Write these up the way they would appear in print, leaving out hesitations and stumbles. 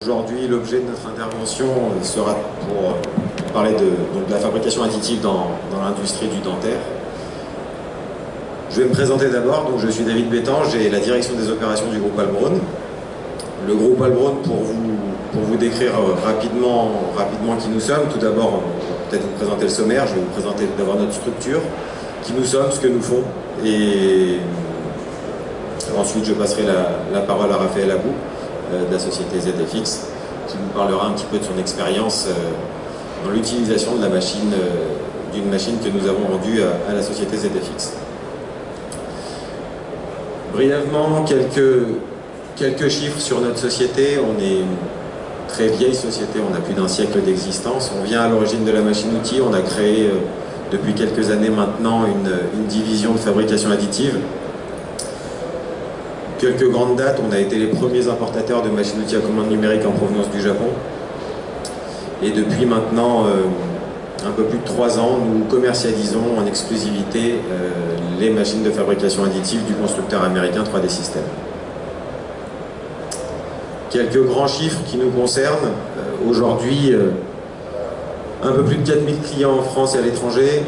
Aujourd'hui, l'objet de notre intervention sera pour parler de la fabrication additive dans l'industrie du dentaire. Je vais me présenter d'abord. Donc, je suis David Bétange, j'ai la direction des opérations du groupe Albron. Le groupe Albron, pour vous décrire rapidement qui nous sommes, tout d'abord, peut-être vous présenter le sommaire, je vais vous présenter d'abord notre structure, qui nous sommes, ce que nous font, et ensuite je passerai la parole à Raphaël Abou, de la société ZFX, qui nous parlera un petit peu de son expérience dans l'utilisation de la machine, d'une machine que nous avons vendue à la société ZFX. Brièvement, quelques chiffres sur notre société. On est une très vieille société, on a plus d'un siècle d'existence. On vient à l'origine de la machine-outil, on a créé depuis quelques années maintenant une division de fabrication additive. Quelques grandes dates, on a été les premiers importateurs de machines-outils à commande numérique en provenance du Japon. Et depuis maintenant un peu plus de 3 ans, nous commercialisons en exclusivité les machines de fabrication additive du constructeur américain 3D Systems. Quelques grands chiffres qui nous concernent. Aujourd'hui, un peu plus de 4000 clients en France et à l'étranger,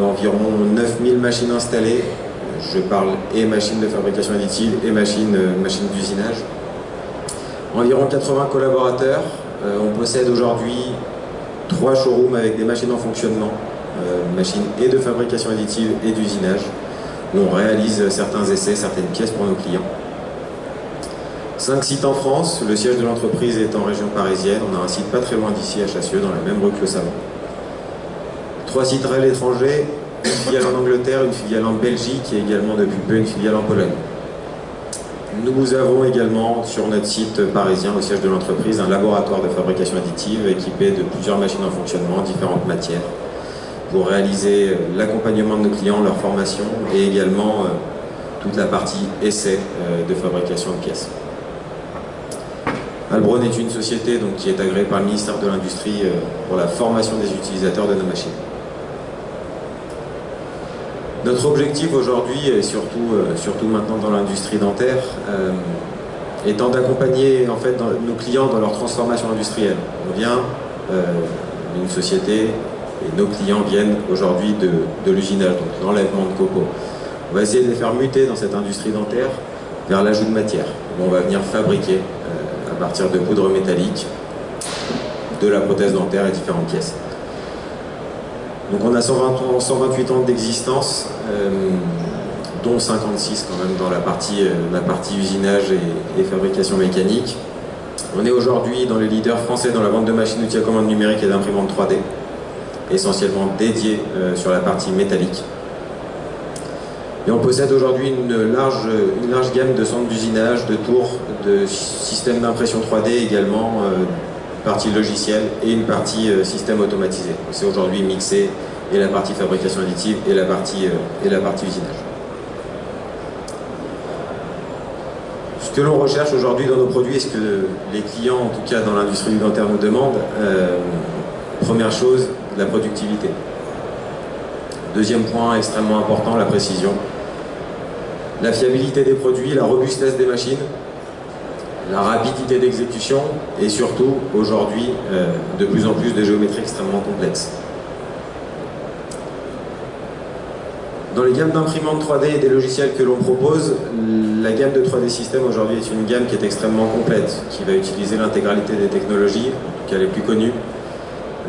environ 9000 machines installées. Je parle et machines de fabrication additive et machines d'usinage. Environ 80 collaborateurs. On possède aujourd'hui 3 showrooms avec des machines en fonctionnement, machines et de fabrication additive et d'usinage, où on réalise certains essais, certaines pièces pour nos clients. 5 sites en France, le siège de l'entreprise est en région parisienne, on a un site pas très loin d'ici à Chassieux, dans la même rue que le salon. 3 sites à l'étranger, une filiale en Angleterre, une filiale en Belgique et également depuis peu une filiale en Pologne. Nous avons également sur notre site parisien, au siège de l'entreprise, un laboratoire de fabrication additive équipé de plusieurs machines en fonctionnement, différentes matières, pour réaliser l'accompagnement de nos clients, leur formation et également toute la partie essai de fabrication de pièces. Albron est une société donc, qui est agréée par le ministère de l'Industrie pour la formation des utilisateurs de nos machines. Notre objectif aujourd'hui, et surtout maintenant dans l'industrie dentaire, étant d'accompagner en fait, nos clients dans leur transformation industrielle. On vient d'une société et nos clients viennent aujourd'hui de l'usinage, donc l'enlèvement de copeaux. On va essayer de les faire muter dans cette industrie dentaire vers l'ajout de matière. On va venir fabriquer à partir de poudre métallique de la prothèse dentaire et différentes pièces. Donc on a 128 ans d'existence, dont 56 quand même dans la partie usinage et fabrication mécanique. On est aujourd'hui dans les leaders français dans la vente de machines-outils à commande numérique et d'imprimantes 3D, essentiellement dédiées sur la partie métallique. Et on possède aujourd'hui une large gamme de centres d'usinage, de tours, de systèmes d'impression 3D également, partie logicielle et une partie système automatisé. C'est aujourd'hui mixé et la partie fabrication additive et la partie usinage. Ce que l'on recherche aujourd'hui dans nos produits et ce que les clients, en tout cas dans l'industrie du dentaire, nous demandent, première chose, la productivité. Deuxième point extrêmement important, la précision. La fiabilité des produits, la robustesse des machines, la rapidité d'exécution et surtout, aujourd'hui, de plus en plus de géométrie extrêmement complexe. Dans les gammes d'imprimantes 3D et des logiciels que l'on propose, la gamme de 3D Systems aujourd'hui est une gamme qui est extrêmement complète, qui va utiliser l'intégralité des technologies, en tout cas les plus connues,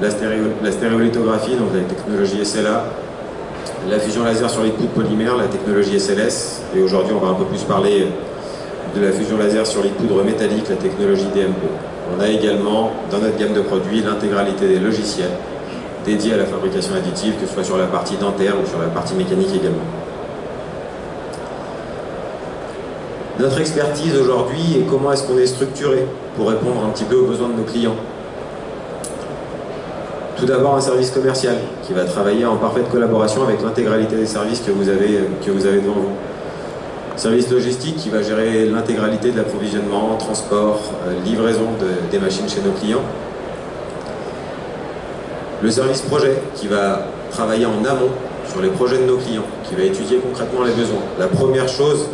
la stéréolithographie, donc la technologie SLA, la fusion laser sur les poudres polymères, la technologie SLS, et aujourd'hui on va un peu plus parler de la fusion laser sur les poudres métalliques, la technologie DMP. On a également, dans notre gamme de produits, l'intégralité des logiciels dédiés à la fabrication additive, que ce soit sur la partie dentaire ou sur la partie mécanique également. Notre expertise aujourd'hui est comment est-ce qu'on est structuré pour répondre un petit peu aux besoins de nos clients. Tout d'abord, un service commercial qui va travailler en parfaite collaboration avec l'intégralité des services que vous avez devant vous. Service logistique qui va gérer l'intégralité de l'approvisionnement, transport, livraison des machines chez nos clients. Le service projet qui va travailler en amont sur les projets de nos clients, qui va étudier concrètement les besoins. La première chose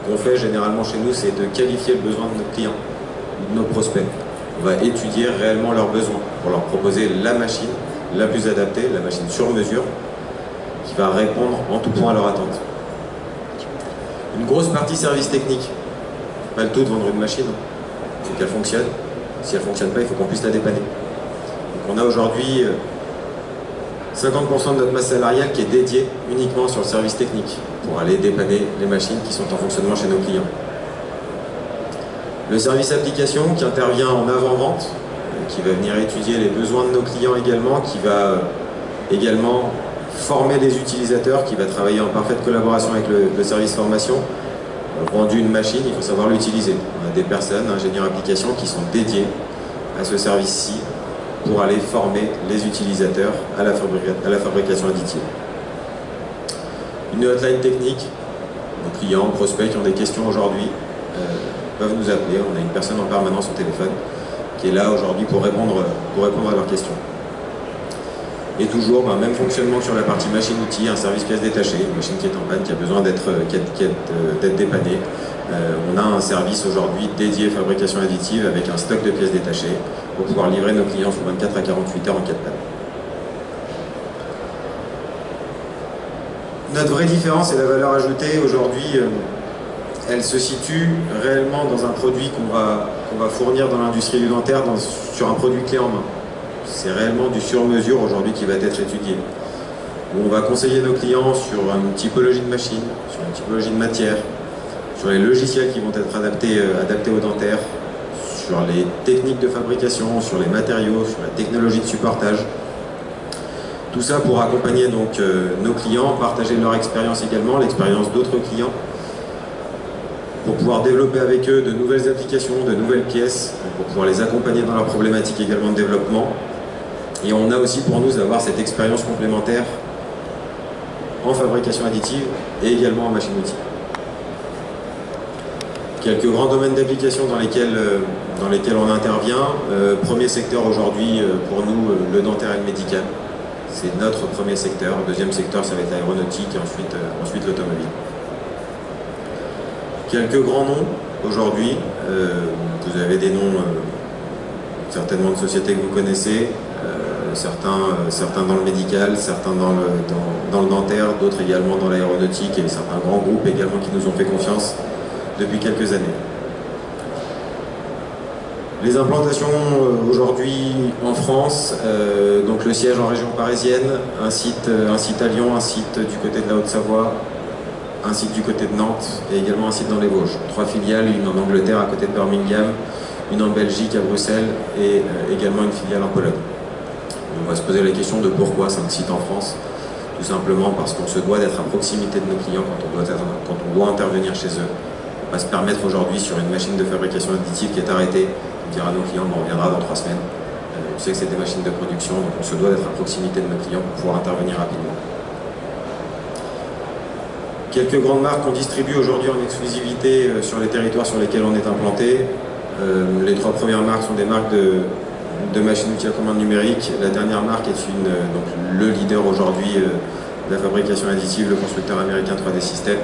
qu'on fait généralement chez nous, c'est de qualifier le besoin de nos clients, de nos prospects. On va étudier réellement leurs besoins pour leur proposer la machine la plus adaptée, la machine sur mesure, qui va répondre en tout point à leur attente. Une grosse partie service technique. Pas le tout de vendre une machine, il faut qu'elle fonctionne. Si elle ne fonctionne pas, il faut qu'on puisse la dépanner. Donc on a aujourd'hui 50% de notre masse salariale qui est dédiée uniquement sur le service technique pour aller dépanner les machines qui sont en fonctionnement chez nos clients. Le service application qui intervient en avant-vente, qui va venir étudier les besoins de nos clients également, qui va également former les utilisateurs, qui va travailler en parfaite collaboration avec le service formation. Vendu une machine, il faut savoir l'utiliser. On a des personnes, ingénieurs applications, qui sont dédiés à ce service-ci pour aller former les utilisateurs à la fabrication additive. Une hotline technique, nos clients, prospects qui ont des questions aujourd'hui peuvent nous appeler. On a une personne en permanence au téléphone qui est là aujourd'hui pour répondre à leurs questions. Et toujours, même fonctionnement sur la partie machine-outil, un service pièces détachées, une machine qui est en panne, qui a besoin d'être dépannée. On a un service aujourd'hui dédié fabrication additive avec un stock de pièces détachées pour pouvoir livrer nos clients sous 24 à 48 heures en cas de panne. Notre vraie différence et la valeur ajoutée aujourd'hui, elle se situe réellement dans un produit qu'on va fournir dans l'industrie du dentaire sur un produit clé en main. C'est réellement du sur-mesure aujourd'hui qui va être étudié. Où on va conseiller nos clients sur une typologie de machine, sur une typologie de matière, sur les logiciels qui vont être adaptés au dentaire, sur les techniques de fabrication, sur les matériaux, sur la technologie de supportage. Tout ça pour accompagner donc nos clients, partager leur expérience également, l'expérience d'autres clients, pour pouvoir développer avec eux de nouvelles applications, de nouvelles pièces, pour pouvoir les accompagner dans leurs problématiques également de développement. Et on a aussi pour nous d'avoir cette expérience complémentaire en fabrication additive et également en machine-outil. Quelques grands domaines d'application dans lesquels on intervient. Premier secteur aujourd'hui pour nous, le dentaire et le médical. C'est notre premier secteur. Deuxième secteur, ça va être l'aéronautique et ensuite l'automobile. Quelques grands noms aujourd'hui. Vous avez des noms certainement de sociétés que vous connaissez. Certains dans le médical, certains dans le dentaire, d'autres également dans l'aéronautique et certains grands groupes également qui nous ont fait confiance depuis quelques années. Les implantations aujourd'hui en France, donc le siège en région parisienne, un site à Lyon, un site du côté de la Haute-Savoie, un site du côté de Nantes et également un site dans les Vosges. 3 filiales, une en Angleterre à côté de Birmingham, une en Belgique à Bruxelles et également une filiale en Pologne. On va se poser la question de pourquoi 5 sites en France. Tout simplement parce qu'on se doit d'être à proximité de nos clients quand on doit intervenir chez eux. On va se permettre aujourd'hui sur une machine de fabrication additive qui est arrêtée, de dire à nos clients on reviendra dans 3 semaines. On sait que c'est des machines de production, donc on se doit d'être à proximité de nos clients pour pouvoir intervenir rapidement. Quelques grandes marques qu'on distribue aujourd'hui en exclusivité sur les territoires sur lesquels on est implanté. Les 3 premières marques sont des marques de machines-outils à commande numérique. La dernière marque est donc le leader aujourd'hui de la fabrication additive, le constructeur américain 3D Systems,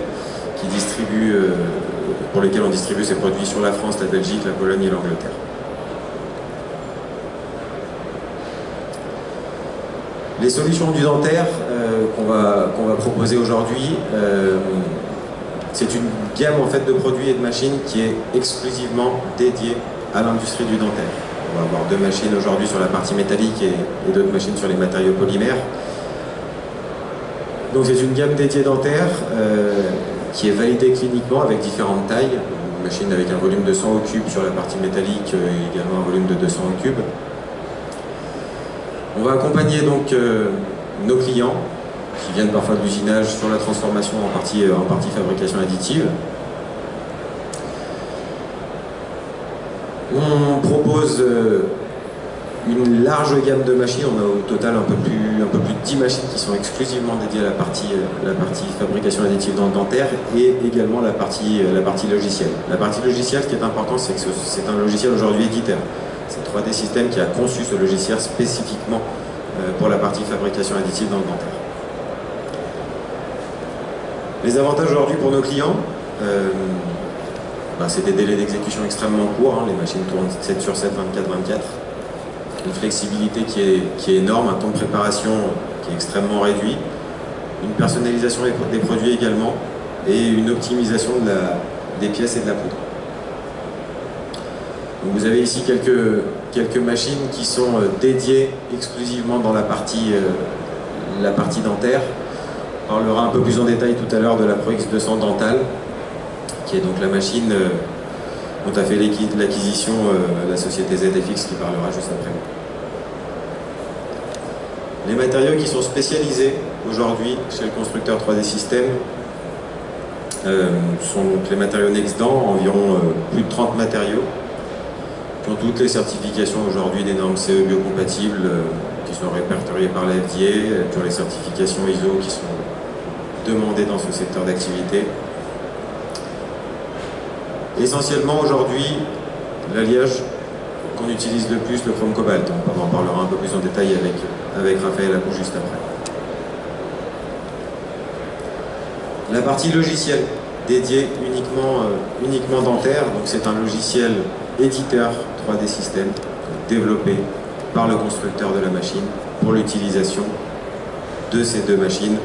pour lesquels on distribue ses produits sur la France, la Belgique, la Pologne et l'Angleterre. Les solutions du dentaire qu'on va proposer aujourd'hui, c'est une gamme en fait de produits et de machines qui est exclusivement dédiée à l'industrie du dentaire. On va avoir 2 machines aujourd'hui sur la partie métallique et d'autres machines sur les matériaux polymères. Donc c'est une gamme dédiée dentaire qui est validée cliniquement avec différentes tailles. Une machine avec un volume de 100 au cube sur la partie métallique et également un volume de 200 au cube. On va accompagner donc nos clients qui viennent parfois de l'usinage sur la transformation en partie fabrication additive. On propose une large gamme de machines. On a au total un peu plus de 10 machines qui sont exclusivement dédiées à la partie fabrication additive dans le dentaire et également la partie logicielle. La partie logicielle, ce qui est important, c'est que c'est un logiciel aujourd'hui éditeur. C'est 3D Systems qui a conçu ce logiciel spécifiquement pour la partie fabrication additive dans le dentaire. Les avantages aujourd'hui pour nos clients, c'est des délais d'exécution extrêmement courts, hein, les machines tournent 7 sur 7, 24/24. Une flexibilité qui est énorme, un temps de préparation qui est extrêmement réduit, une personnalisation des produits également, et une optimisation des pièces et de la poudre. Donc vous avez ici quelques machines qui sont dédiées exclusivement dans la partie dentaire. On parlera un peu plus en détail tout à l'heure de la Pro X200 Dental, qui est donc la machine dont a fait l'acquisition la société ZFX, qui parlera juste après. Les matériaux qui sont spécialisés aujourd'hui chez le constructeur 3D Systems sont donc les matériaux Nexdan, environ plus de 30 matériaux, qui ont toutes les certifications aujourd'hui des normes CE biocompatibles qui sont répertoriées par la FDA, qui ont les certifications ISO qui sont demandées dans ce secteur d'activité. Essentiellement aujourd'hui, l'alliage qu'on utilise le plus, le chrome cobalt. On en parlera un peu plus en détail avec Raphaël Abou juste après. La partie logicielle dédiée uniquement dentaire, donc c'est un logiciel éditeur 3D Systems développé par le constructeur de la machine pour l'utilisation de ces deux machines,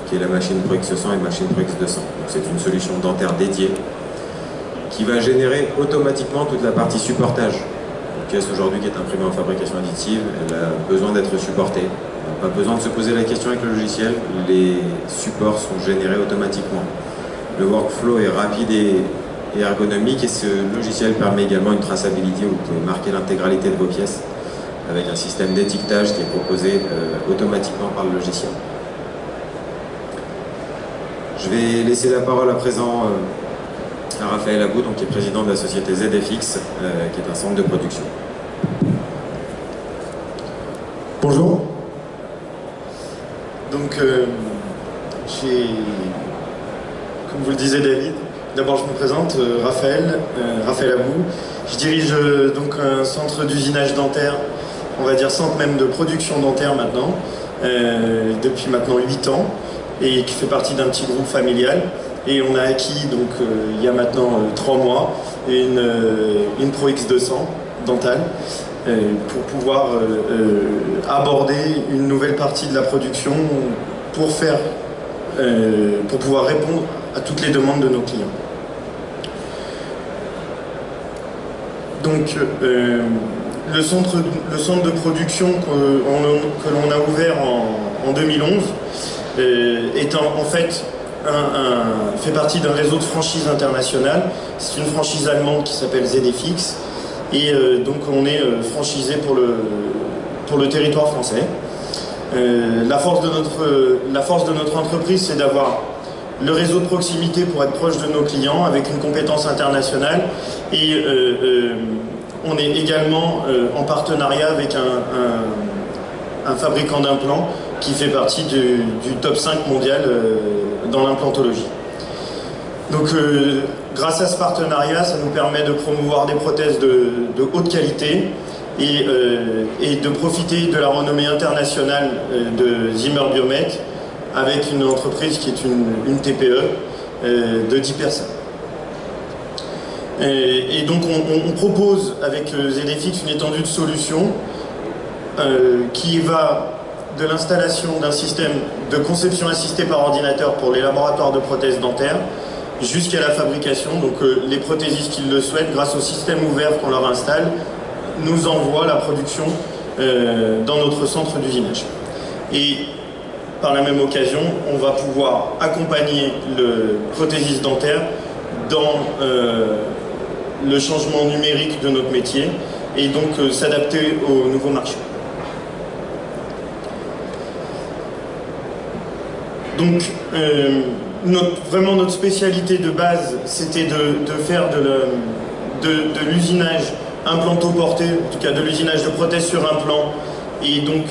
qui est la machine Pro X100 et la machine Pro X200. Donc c'est une solution dentaire dédiée qui va générer automatiquement toute la partie supportage. Une pièce aujourd'hui qui est imprimée en fabrication additive, elle a besoin d'être supportée. On n'a pas besoin de se poser la question avec le logiciel, les supports sont générés automatiquement. Le workflow est rapide et ergonomique, et ce logiciel permet également une traçabilité où vous pouvez marquer l'intégralité de vos pièces avec un système d'étiquetage qui est proposé automatiquement par le logiciel. Je vais laisser la parole à présent à Raphaël Abou, qui est président de la société ZFX, qui est un centre de production. Bonjour. Donc, comme vous le disiez David, d'abord je me présente, Raphaël Abou. Je dirige donc un centre d'usinage dentaire, on va dire centre même de production dentaire maintenant, depuis maintenant 8 ans, et qui fait partie d'un petit groupe familial. Et on a acquis, donc, il y a maintenant 3 mois, une Pro X200 Dental pour pouvoir aborder une nouvelle partie de la production pour pouvoir répondre à toutes les demandes de nos clients. Donc, le centre de production que l'on a ouvert en 2011 est en fait fait partie d'un réseau de franchise internationale. C'est une franchise allemande qui s'appelle ZFX, et donc on est franchisé pour le territoire français. La force de notre entreprise, c'est d'avoir le réseau de proximité pour être proche de nos clients avec une compétence internationale, et on est également en partenariat avec un fabricant d'implants qui fait partie du top 5 mondial dans l'implantologie. Donc grâce à ce partenariat, ça nous permet de promouvoir des prothèses de haute qualité et de profiter de la renommée internationale de Zimmer Biomet, avec une entreprise qui est une TPE de 10 personnes. Et donc on propose avec ZFX une étendue de solutions qui va de l'installation d'un système de conception assistée par ordinateur pour les laboratoires de prothèses dentaires jusqu'à la fabrication. Donc les prothésistes qui le souhaitent, grâce au système ouvert qu'on leur installe, nous envoient la production dans notre centre d'usinage. Et par la même occasion, on va pouvoir accompagner le prothésiste dentaire dans le changement numérique de notre métier, et donc s'adapter aux nouveaux marchés. Donc, vraiment notre spécialité de base, c'était de faire de l'usinage implanto-porté, en tout cas de l'usinage de prothèses sur implant. Et donc,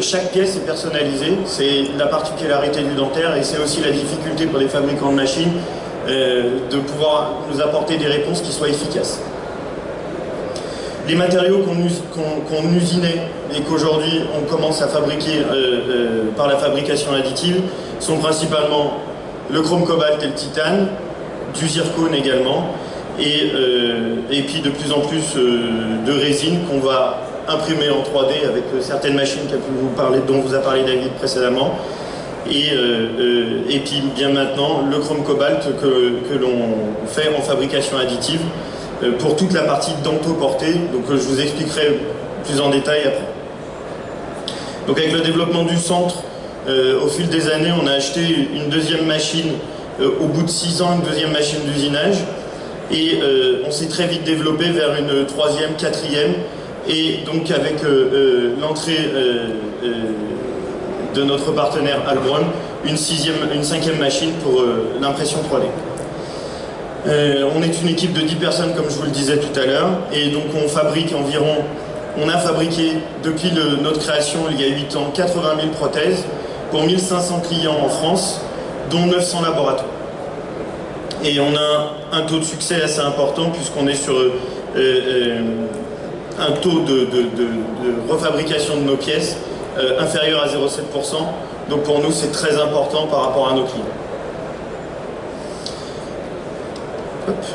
chaque pièce est personnalisée, c'est la particularité du dentaire, et c'est aussi la difficulté pour les fabricants de machines de pouvoir nous apporter des réponses qui soient efficaces. Les matériaux qu'on usinait et qu'aujourd'hui on commence à fabriquer par la fabrication additive sont principalement le chrome cobalt et le titane, du zircone également, et puis de plus en plus de résine qu'on va imprimer en 3D avec certaines machines dont vous a parlé David précédemment. Et puis bien maintenant le chrome cobalt que l'on fait en fabrication additive pour toute la partie dentoportée, donc je vous expliquerai plus en détail après. Donc avec le développement du centre, au fil des années, on a acheté une deuxième machine au bout de 6 ans, une deuxième machine d'usinage, et on s'est très vite développé vers une troisième, quatrième, et donc avec l'entrée de notre partenaire Albron, une cinquième machine pour l'impression 3D. On est une équipe de 10 personnes, comme je vous le disais tout à l'heure, et donc on a fabriqué depuis notre création il y a 8 ans 80 000 prothèses pour 1500 clients en France, dont 900 laboratoires. Et on a un taux de succès assez important puisqu'on est sur un taux de refabrication de nos pièces inférieur à 0,7%. Donc pour nous c'est très important par rapport à nos clients. Hop.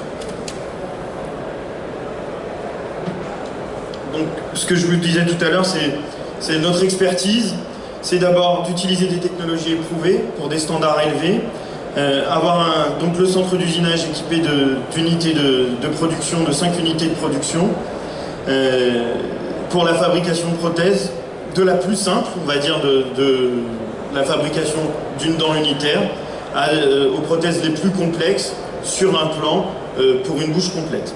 Donc ce que je vous disais tout à l'heure, c'est notre expertise. C'est d'abord d'utiliser des technologies éprouvées pour des standards élevés, donc le centre d'usinage équipé d'unités de production, de 5 unités de production, pour la fabrication de prothèses, de la plus simple, on va dire, de la fabrication d'une dent unitaire, aux prothèses les plus complexes, sur un plan, pour une bouche complète.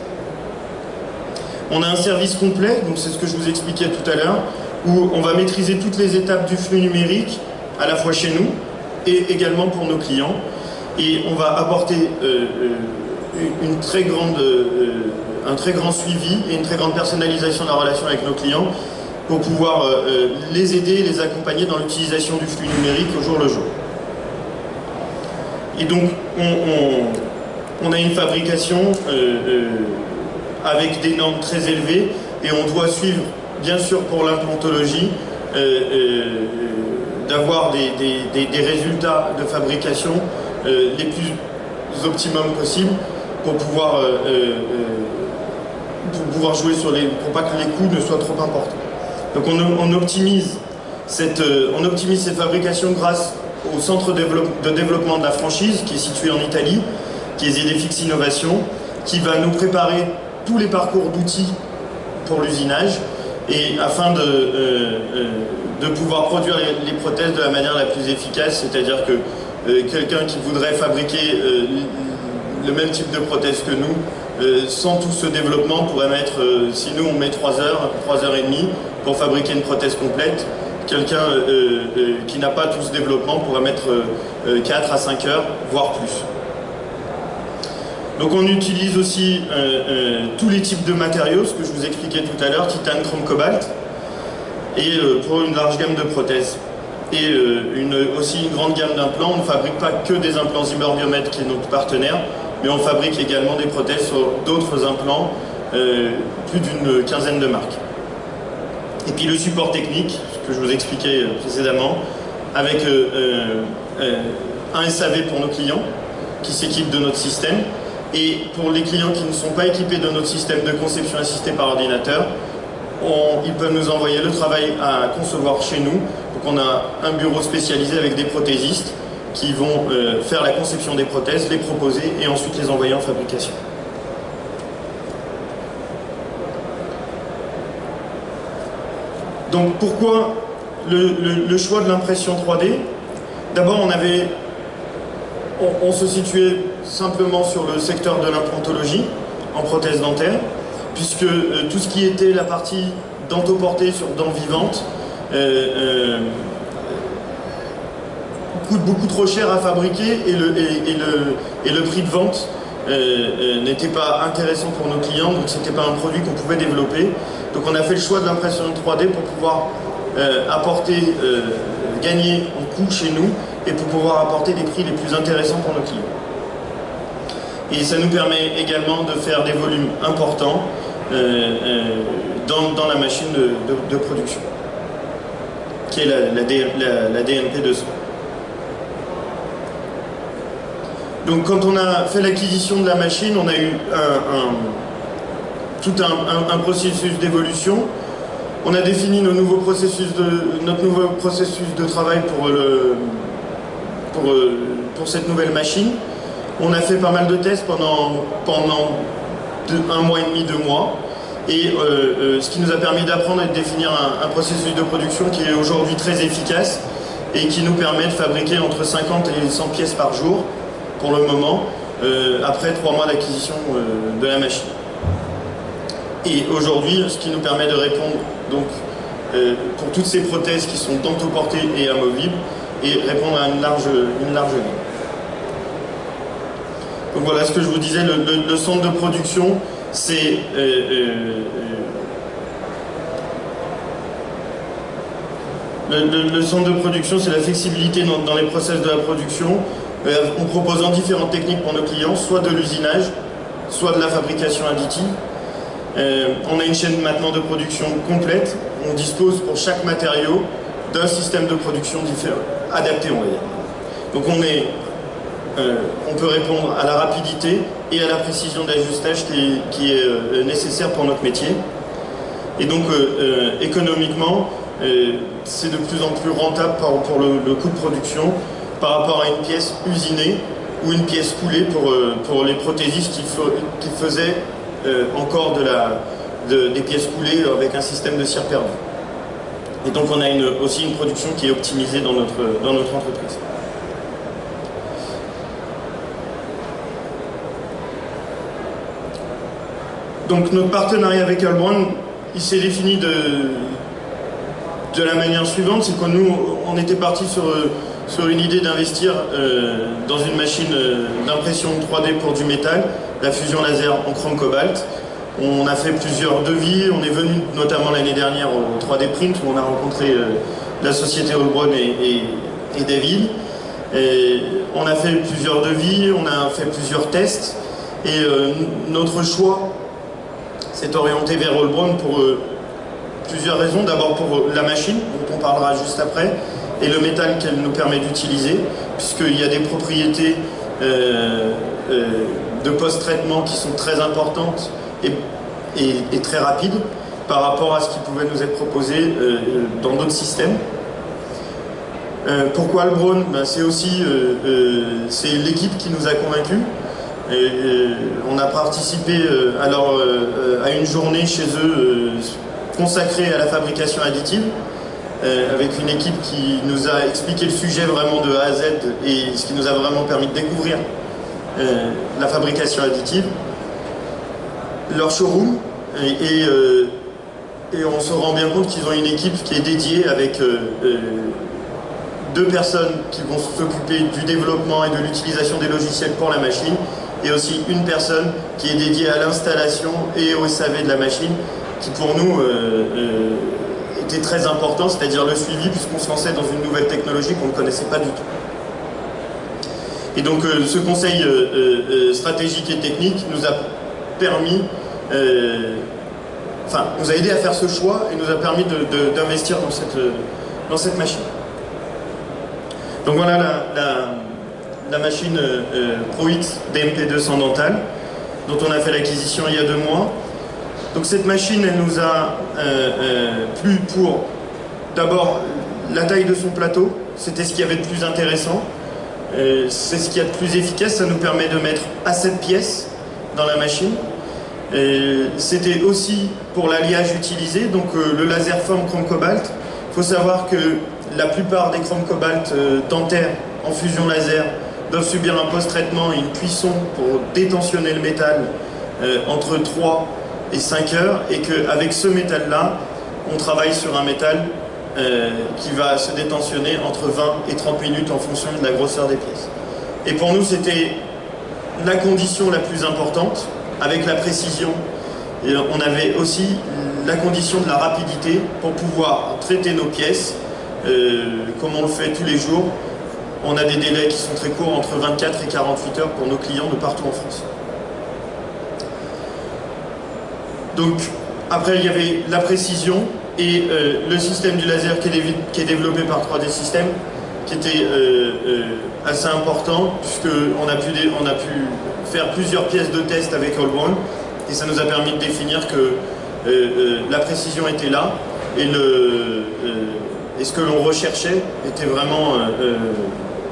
On a un service complet, donc c'est ce que je vous expliquais tout à l'heure, où on va maîtriser toutes les étapes du flux numérique, à la fois chez nous et également pour nos clients. Et on va apporter un très grand suivi et une très grande personnalisation de la relation avec nos clients pour pouvoir les aider et les accompagner dans l'utilisation du flux numérique au jour le jour. Et donc on a une fabrication avec des normes très élevées et on doit suivre, bien sûr pour l'implantologie, d'avoir des résultats de fabrication les plus optimums possibles pour pouvoir jouer pour pas que les coûts ne soient trop importants. Donc on optimise cette fabrication grâce au centre de développement de la franchise qui est situé en Italie, qui est ZDFX Innovation, qui va nous préparer tous les parcours d'outils pour l'usinage et afin de pouvoir produire les prothèses de la manière la plus efficace, c'est-à-dire que quelqu'un qui voudrait fabriquer le même type de prothèse que nous, sans tout ce développement, pourrait mettre, si nous on met 3 heures et demie pour fabriquer une prothèse complète, quelqu'un qui n'a pas tout ce développement pourrait mettre 4 à 5 heures, voire plus. Donc on utilise aussi tous les types de matériaux, ce que je vous expliquais tout à l'heure, titane, chrome, cobalt, et pour une large gamme de prothèses. Et aussi une grande gamme d'implants. On ne fabrique pas que des implants Zimmer Biomet qui est notre partenaire, mais on fabrique également des prothèses sur d'autres implants, plus d'une quinzaine de marques. Et puis le support technique, ce que je vous expliquais précédemment, avec un SAV pour nos clients qui s'équipent de notre système. Et pour les clients qui ne sont pas équipés de notre système de conception assistée par ordinateur, ils peuvent nous envoyer le travail à concevoir chez nous. Donc on a un bureau spécialisé avec des prothésistes qui vont faire la conception des prothèses, les proposer et ensuite les envoyer en fabrication. Donc pourquoi le choix de l'impression 3D? D'abord on se situait simplement sur le secteur de l'implantologie en prothèse dentaire, puisque tout ce qui était la partie dentoportée sur dents vivantes coûte beaucoup trop cher à fabriquer et le prix de vente n'était pas intéressant pour nos clients, donc c'était pas un produit qu'on pouvait développer. Donc on a fait le choix de l'impression 3D pour pouvoir gagner en coût chez nous et pour pouvoir apporter des prix les plus intéressants pour nos clients. Et ça nous permet également de faire des volumes importants dans la machine de production, qui est la DMP 200. Donc quand on a fait l'acquisition de la machine, on a eu tout un processus d'évolution. On a défini notre nouveau processus de travail pour cette nouvelle machine. On a fait pas mal de tests pendant 1 mois et demi, 2 mois. Et ce qui nous a permis d'apprendre et de définir un processus de production qui est aujourd'hui très efficace et qui nous permet de fabriquer entre 50 et 100 pièces par jour pour le moment, après 3 mois d'acquisition de la machine. Et aujourd'hui, ce qui nous permet de répondre donc, pour toutes ces prothèses qui sont dentoportées et amovibles, et répondre à une large gamme. Donc voilà ce que je vous disais, le centre de production, c'est le centre de production, c'est la flexibilité dans les process de la production, en proposant différentes techniques pour nos clients, soit de l'usinage, soit de la fabrication additive. On a une chaîne maintenant de production complète. On dispose pour chaque matériau d'un système de production adapté, on va dire. Donc on peut répondre à la rapidité et à la précision d'ajustage qui est nécessaire pour notre métier. Et donc économiquement, c'est de plus en plus rentable pour le coût de production par rapport à une pièce usinée ou une pièce coulée pour les prothésistes qui faisaient encore des pièces coulées avec un système de cire perdue. Et donc on a aussi une production qui est optimisée dans notre entreprise. Donc notre partenariat avec Heilbronn, il s'est défini de la manière suivante, c'est que nous, on était parti sur une idée d'investir dans une machine d'impression 3D pour du métal, la fusion laser en chrome cobalt. On a fait plusieurs devis, on est venu notamment l'année dernière au 3D Print où on a rencontré la société Heilbronn et David. Et on a fait plusieurs devis, on a fait plusieurs tests et notre choix s'est orienté vers Heilbronn pour plusieurs raisons. D'abord pour la machine, dont on parlera juste après, et le métal qu'elle nous permet d'utiliser, puisqu'il y a des propriétés de post-traitement qui sont très importantes et très rapides par rapport à ce qui pouvait nous être proposé dans d'autres systèmes. Pourquoi Heilbronn? C'est aussi c'est l'équipe qui nous a convaincus. On a participé à une journée chez eux consacrée à la fabrication additive, avec une équipe qui nous a expliqué le sujet vraiment de A à Z et ce qui nous a vraiment permis de découvrir la fabrication additive. Leur showroom, et on se rend bien compte qu'ils ont une équipe qui est dédiée avec 2 personnes qui vont s'occuper du développement et de l'utilisation des logiciels pour la machine, et aussi une personne qui est dédiée à l'installation et au SAV de la machine, qui pour nous était très important, c'est-à-dire le suivi, puisqu'on se lançait dans une nouvelle technologie qu'on ne connaissait pas du tout. Et donc ce conseil stratégique et technique nous a permis, nous a aidé à faire ce choix et nous a permis d'investir dans cette machine. Donc voilà la machine ProX DMP200 Dental, dont on a fait l'acquisition il y a 2 mois. Donc cette machine, elle nous a plu pour, d'abord, la taille de son plateau. C'était ce qu'il y avait de plus intéressant. C'est ce qu'il y a de plus efficace. Ça nous permet de mettre à 7 pièces dans la machine. C'était aussi pour l'alliage utilisé, donc le laser forme chrome cobalt. Il faut savoir que la plupart des chrome cobalt dentaires en fusion laser doivent subir un post-traitement et une cuisson pour détensionner le métal entre 3 et 5 heures, et qu'avec ce métal-là, on travaille sur un métal qui va se détensionner entre 20 et 30 minutes en fonction de la grosseur des pièces. Et pour nous, c'était la condition la plus importante, avec la précision. Et on avait aussi la condition de la rapidité pour pouvoir traiter nos pièces comme on le fait tous les jours. On a des délais qui sont très courts, entre 24 et 48 heures pour nos clients de partout en France. Donc, après, il y avait la précision et le système du laser qui est développé par 3D Systems qui était assez important, puisqu'on a pu faire plusieurs pièces de test avec Allbound, et ça nous a permis de définir que la précision était là, et ce que l'on recherchait était vraiment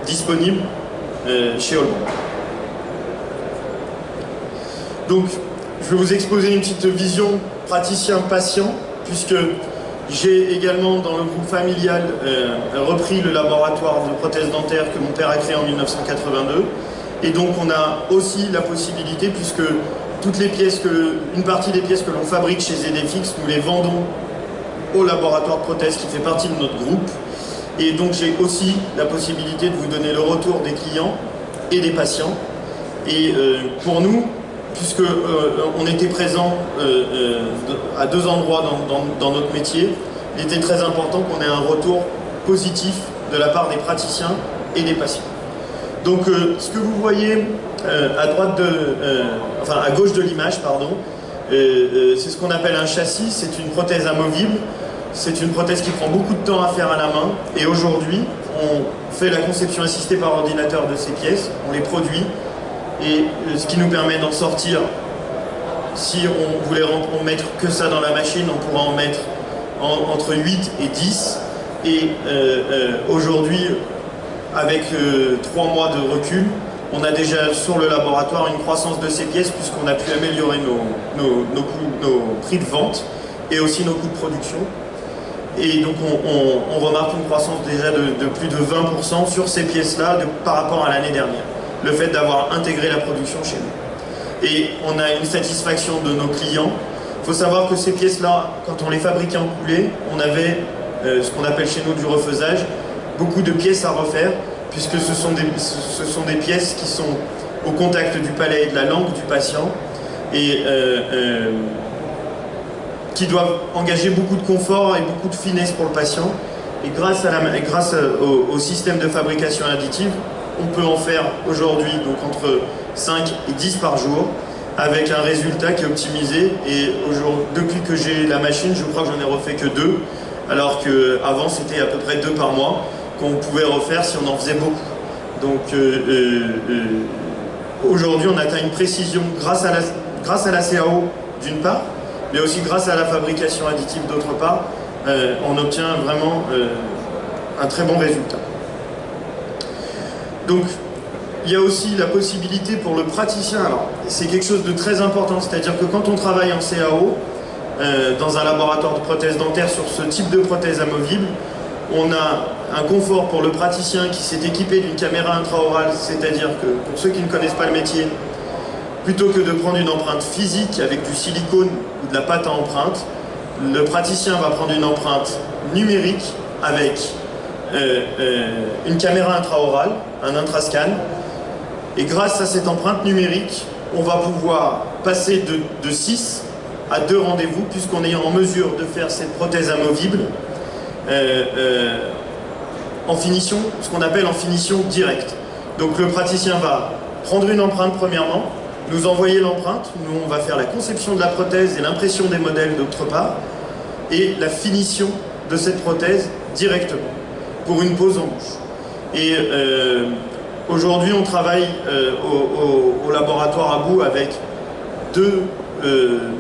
disponible chez Allbound. Donc, je vais vous exposer une petite vision praticien-patient, puisque j'ai également, dans le groupe familial, repris le laboratoire de prothèses dentaires que mon père a créé en 1982. Et donc, on a aussi la possibilité, puisque une partie des pièces que l'on fabrique chez ZFX, nous les vendons au laboratoire de prothèses qui fait partie de notre groupe. Et donc, j'ai aussi la possibilité de vous donner le retour des clients et des patients. Et pour nous, puisque on était présent à deux endroits dans notre métier, il était très important qu'on ait un retour positif de la part des praticiens et des patients. Donc ce que vous voyez à gauche de l'image, pardon, c'est ce qu'on appelle un châssis, c'est une prothèse amovible, c'est une prothèse qui prend beaucoup de temps à faire à la main, et aujourd'hui on fait la conception assistée par ordinateur de ces pièces, on les produit, et ce qui nous permet d'en sortir, si on voulait en mettre que ça dans la machine, on pourra en mettre entre 8 et 10. Et aujourd'hui, avec 3 mois de recul, on a déjà sur le laboratoire une croissance de ces pièces, puisqu'on a pu améliorer nos prix de vente et aussi nos coûts de production. Et donc on remarque une croissance déjà de plus de 20% sur ces pièces-là par rapport à l'année dernière. Le fait d'avoir intégré la production chez nous. Et on a une satisfaction de nos clients. Il faut savoir que ces pièces-là, quand on les fabriquait en coulée, on avait ce qu'on appelle chez nous du refaisage, beaucoup de pièces à refaire, puisque ce sont des pièces qui sont au contact du palais et de la langue du patient, et qui doivent engager beaucoup de confort et beaucoup de finesse pour le patient. Et grâce au système de fabrication additive, on peut en faire aujourd'hui donc entre 5 et 10 par jour, avec un résultat qui est optimisé. Et depuis que j'ai la machine, je crois que j'en ai refait que 2, alors qu'avant c'était à peu près 2 par mois qu'on pouvait refaire si on en faisait beaucoup. Donc aujourd'hui on atteint une précision grâce à la CAO d'une part, mais aussi grâce à la fabrication additive d'autre part, on obtient vraiment un très bon résultat. Donc, il y a aussi la possibilité pour le praticien, alors c'est quelque chose de très important, c'est-à-dire que quand on travaille en CAO, dans un laboratoire de prothèses dentaires sur ce type de prothèse amovible, on a un confort pour le praticien qui s'est équipé d'une caméra intraorale, c'est-à-dire que, pour ceux qui ne connaissent pas le métier, plutôt que de prendre une empreinte physique avec du silicone ou de la pâte à empreinte, le praticien va prendre une empreinte numérique avec une caméra intraorale, un intrascan, et grâce à cette empreinte numérique, on va pouvoir passer de 6 à 2 rendez-vous, puisqu'on est en mesure de faire cette prothèse amovible en finition, ce qu'on appelle en finition directe. Donc le praticien va prendre une empreinte premièrement, nous envoyer l'empreinte, nous on va faire la conception de la prothèse et l'impression des modèles d'autre part, et la finition de cette prothèse directement, pour une pose en bouche. Et aujourd'hui on travaille au laboratoire à bout avec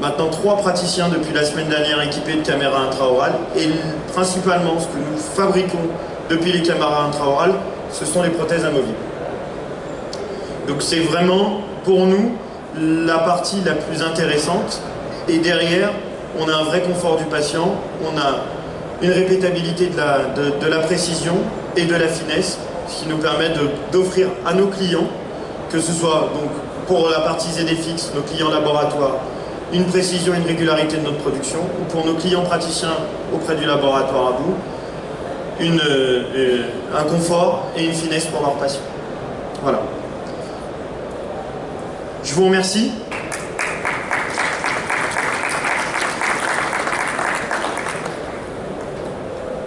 maintenant 3 praticiens depuis la semaine dernière équipés de caméras intraorales, et principalement ce que nous fabriquons depuis les caméras intraorales, ce sont les prothèses amovibles. Donc c'est vraiment pour nous la partie la plus intéressante, et derrière on a un vrai confort du patient, on a une répétabilité de la précision et de la finesse, ce qui nous permet d'offrir à nos clients, que ce soit donc pour la partie ZFX, nos clients laboratoires, une précision et une régularité de notre production, ou pour nos clients praticiens auprès du laboratoire à bout, un confort et une finesse pour leurs patients. Voilà. Je vous remercie.